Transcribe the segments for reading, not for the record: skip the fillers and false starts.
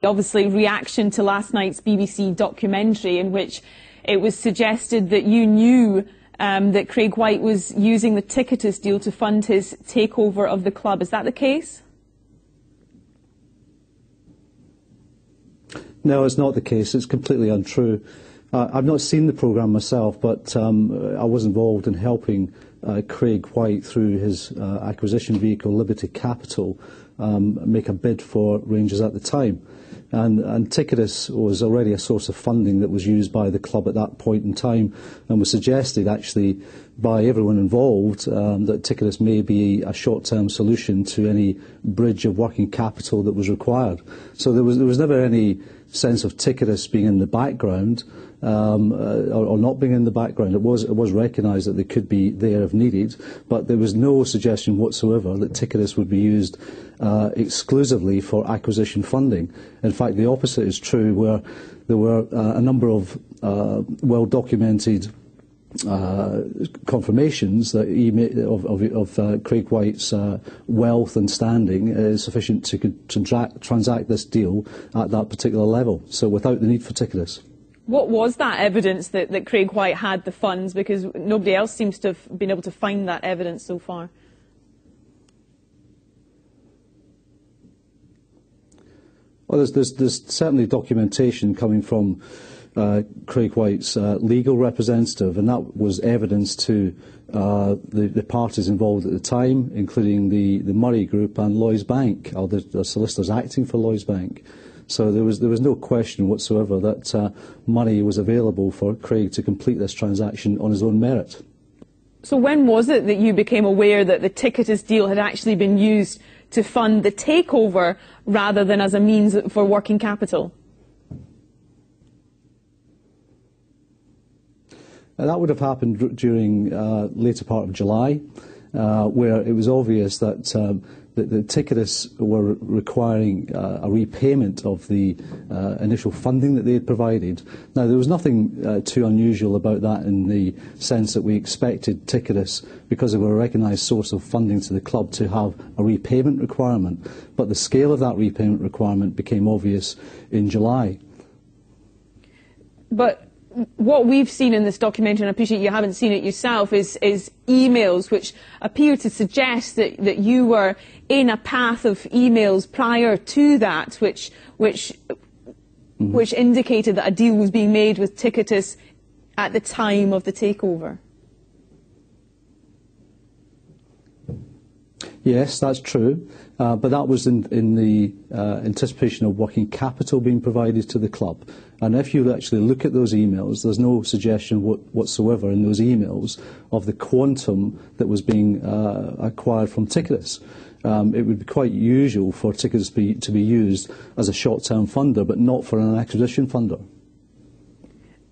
Obviously, reaction to last night's BBC documentary in which it was suggested that you knew that Craig White was using the Ticketus deal to fund his takeover of the club. Is that the case? No, it's not the case. It's completely untrue. I've not seen the programme myself, but I was involved in helping Craig White through his acquisition vehicle, Liberty Capital, make a bid for Rangers at the time. And Ticketus was already a source of funding that was used by the club at that point in time, and was suggested actually by everyone involved that Ticketus may be a short-term solution to any bridge of working capital that was required. So there was never any sense of Ticketus being in the background or not being in the background. It was recognised that they could be there if needed, but there was no suggestion whatsoever that Ticketus would be used exclusively for acquisition funding. In fact, the opposite is true, where there were a number of well-documented confirmations that of Craig White's wealth and standing is sufficient to transact this deal at that particular level, so without the need for Ticketus. What was that evidence that Craig White had the funds? Because nobody else seems to have been able to find that evidence so far. Well, there's certainly documentation coming from Craig White's legal representative, and that was evidence to the parties involved at the time, including the Murray Group and Lloyds Bank, or the solicitors acting for Lloyds Bank. So there was no question whatsoever that money was available for Craig to complete this transaction on his own merit. So when was it that you became aware that the Ticketus deal had actually been used to fund the takeover rather than as a means for working capital? That would have happened during later part of July, where it was obvious that the Ticketus were requiring a repayment of the initial funding that they had provided. Now, there was nothing too unusual about that in the sense that we expected Ticketus, because they were a recognised source of funding to the club, to have a repayment requirement. But the scale of that repayment requirement became obvious in July. But what we've seen in this documentary, and I appreciate you haven't seen it yourself, is emails which appear to suggest that you were in a path of emails prior to that, which indicated that a deal was being made with Ticketus at the time of the takeover. Yes, that's true, but that was in the anticipation of working capital being provided to the club. And if you actually look at those emails, there's no suggestion whatsoever in those emails of the quantum that was being acquired from Ticketus. It would be quite usual for Ticketus to be used as a short-term funder, but not for an acquisition funder.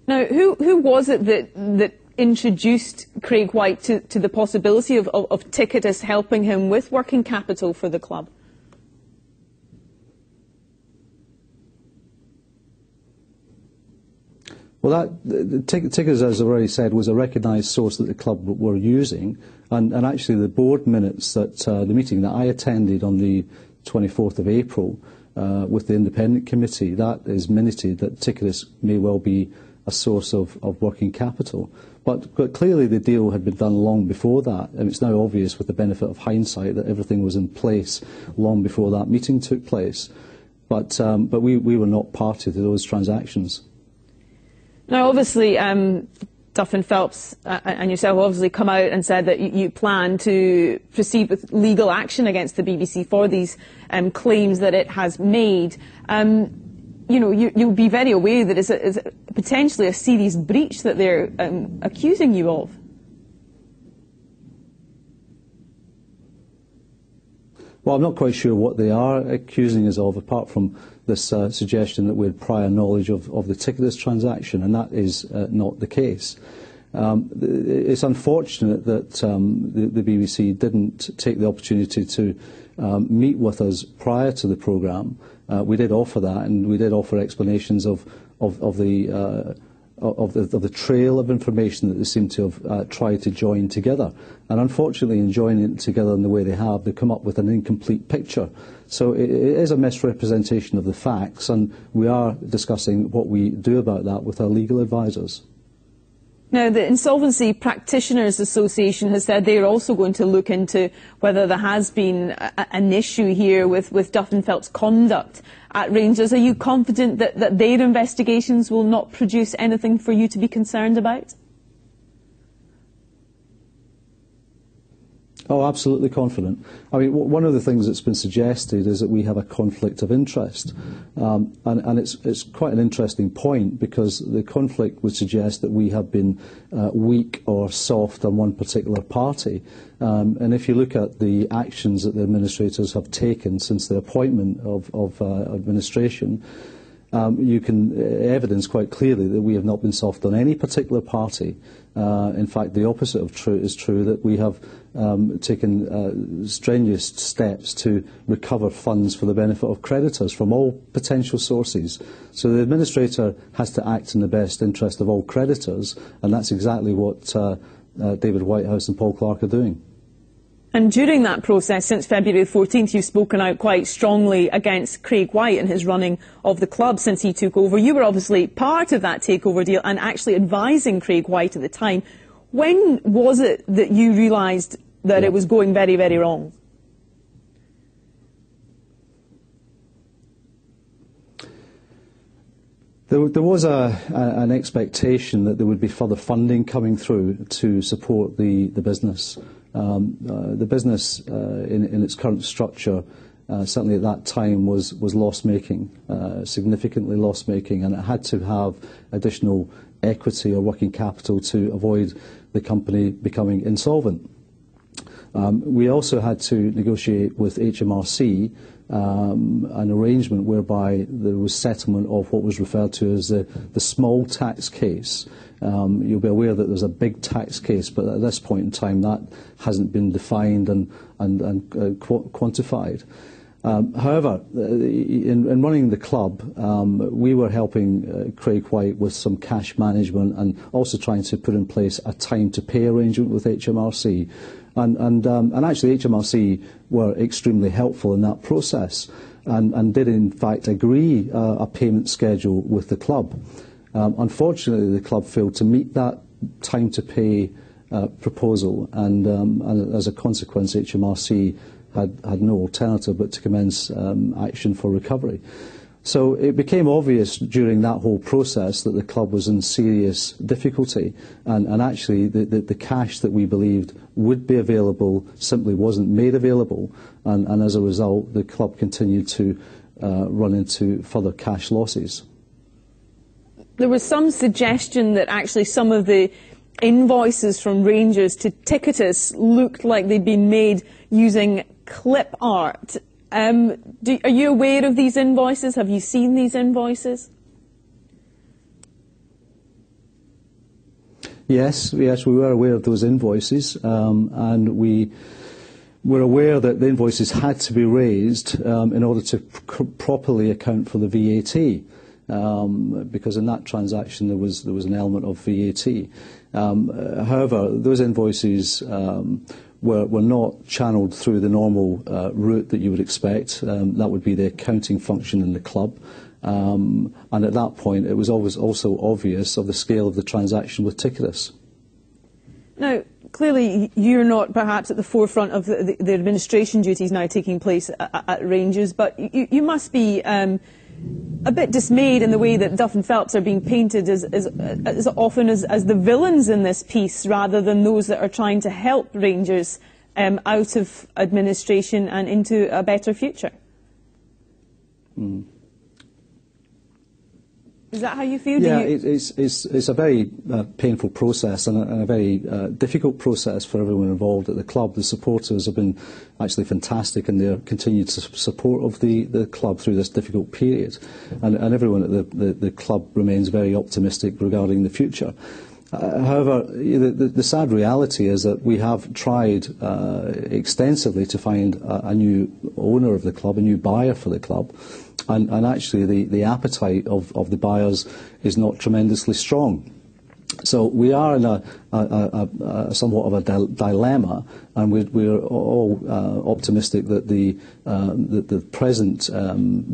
Now, who was it that introduced Craig White to the possibility of Ticketus helping him with working capital for the club? Well, Ticketus, as I already said, was a recognised source that the club were using, and actually the board minutes that the meeting that I attended on the 24th of April with the independent committee, that is minuted that Ticketus may well be a source of working capital. But clearly the deal had been done long before that, and it's now obvious with the benefit of hindsight that everything was in place long before that meeting took place. But we were not party to those transactions. Now, obviously, Duff and Phelps and yourself obviously come out and said that you plan to proceed with legal action against the BBC for these claims that it has made. You know, you'll be very aware that it's potentially a serious breach that they're accusing you of. Well, I'm not quite sure what they are accusing us of, apart from this suggestion that we had prior knowledge of the Ticketus transaction, and that is not the case. It's unfortunate that the BBC didn't take the opportunity to meet with us prior to the programme. We did offer that, and we did offer explanations of the the trail of information that they seem to have tried to join together. And unfortunately, in joining it together in the way they have, they come up with an incomplete picture. So it is a misrepresentation of the facts, and we are discussing what we do about that with our legal advisors. Now, the Insolvency Practitioners Association has said they're also going to look into whether there has been an issue here with Duff & Phelps' conduct at Rangers. Are you confident that their investigations will not produce anything for you to be concerned about? Oh, absolutely confident. I mean, one of the things that's been suggested is that we have a conflict of interest. And it's quite an interesting point, because the conflict would suggest that we have been weak or soft on one particular party. And if you look at the actions that the administrators have taken since the appointment of administration, you can evidence quite clearly that we have not been soft on any particular party. In fact, the opposite of true is true, that we have taken strenuous steps to recover funds for the benefit of creditors from all potential sources. So the administrator has to act in the best interest of all creditors, and that's exactly what David Whitehouse and Paul Clark are doing. And during that process, since February 14th, you've spoken out quite strongly against Craig White and his running of the club since he took over. You were obviously part of that takeover deal and actually advising Craig White at the time. When was it that you realised that it was going very, very wrong? There was an expectation that there would be further funding coming through to support the business. The business in its current structure, certainly at that time, was loss-making, significantly loss-making, and it had to have additional equity or working capital to avoid the company becoming insolvent. We also had to negotiate with HMRC an arrangement whereby there was settlement of what was referred to as the small tax case. You'll be aware that there's a big tax case, but at this point in time that hasn't been defined and quantified. However, in running the club, we were helping Craig White with some cash management and also trying to put in place a time-to-pay arrangement with HMRC. And actually HMRC were extremely helpful in that process and did in fact agree a payment schedule with the club. Unfortunately, the club failed to meet that time-to-pay proposal, and as a consequence HMRC had no alternative but to commence action for recovery. So it became obvious during that whole process that the club was in serious difficulty, and actually the cash that we believed would be available simply wasn't made available, and as a result the club continued to run into further cash losses. There was some suggestion that actually some of the invoices from Rangers to Ticketus looked like they'd been made using clip art. Are you aware of these invoices? Have you seen these invoices? Yes, we were aware of those invoices, and we were aware that the invoices had to be raised in order to properly account for the VAT. Because in that transaction there was an element of VAT. However, those invoices were not channeled through the normal route that you would expect. That would be the accounting function in the club. And at that point it was always also obvious of the scale of the transaction with Ticketus. Now, clearly you're not perhaps at the forefront of the administration duties now taking place at Rangers, but you must be a bit dismayed in the way that Duff & Phelps are being painted as often as the villains in this piece, rather than those that are trying to help Rangers out of administration and into a better future. Mm. Is that how you feel? Yeah, it's a very painful process and a very difficult process for everyone involved at the club. The supporters have been actually fantastic in their continued support of the club through this difficult period, and everyone at the club remains very optimistic regarding the future. However, the sad reality is that we have tried extensively to find a new owner of the club, a new buyer for the club, and actually the appetite of the buyers is not tremendously strong. So we are in a somewhat of a dilemma, and we're all optimistic that the present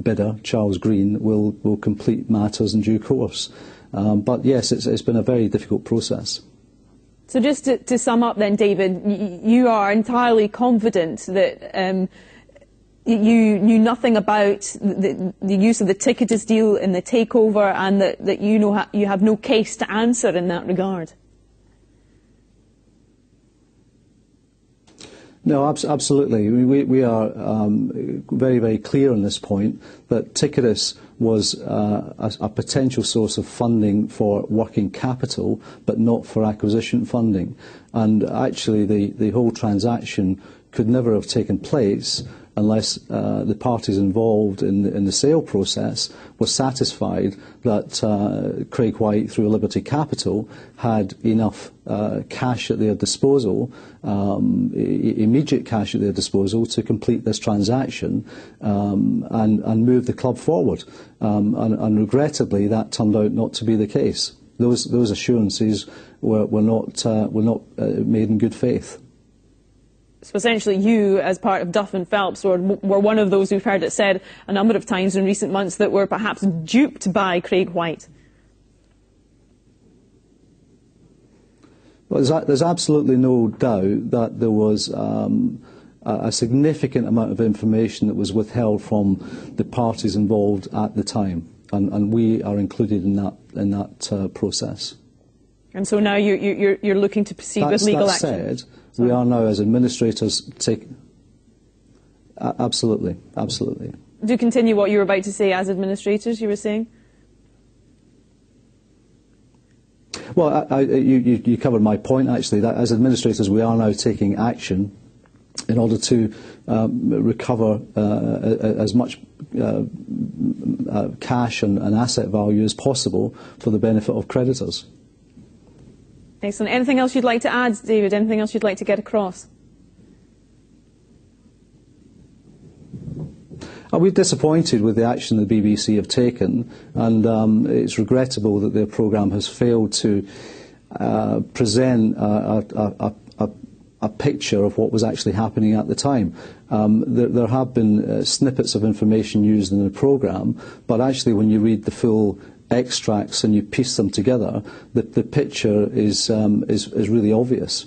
bidder, Charles Green, will complete matters in due course. But yes, it's been a very difficult process. So just to sum up then, David, you are entirely confident that you knew nothing about the use of the ticketed deal in the takeover, and that you have no case to answer in that regard? No, absolutely. We are very, very clear on this point that Ticketus was a potential source of funding for working capital, but not for acquisition funding. And actually, the whole transaction could never have taken place unless the parties involved in the sale process were satisfied that Craig White, through Liberty Capital, had enough cash at their disposal, immediate cash at their disposal, to complete this transaction and move the club forward. And regrettably, that turned out not to be the case. Those assurances were not made in good faith. So essentially you, as part of Duff and Phelps, were one of those who've heard it said a number of times in recent months that were perhaps duped by Craig White. Well, there's absolutely no doubt that there was a significant amount of information that was withheld from the parties involved at the time, and we are included in that process. And so now you're looking to proceed with legal action. That said, we are now, as administrators, absolutely. Do continue what you were about to say. As administrators, you were saying? Well, you covered my point, actually, that as administrators we are now taking action in order to recover as much cash and asset value as possible for the benefit of creditors. Excellent. Anything else you'd like to add, David? Anything else you'd like to get across? We're disappointed with the action the BBC have taken, and it's regrettable that their programme has failed to present a picture of what was actually happening at the time. There have been snippets of information used in the programme, but actually when you read the full extracts and you piece them together, the picture is really obvious.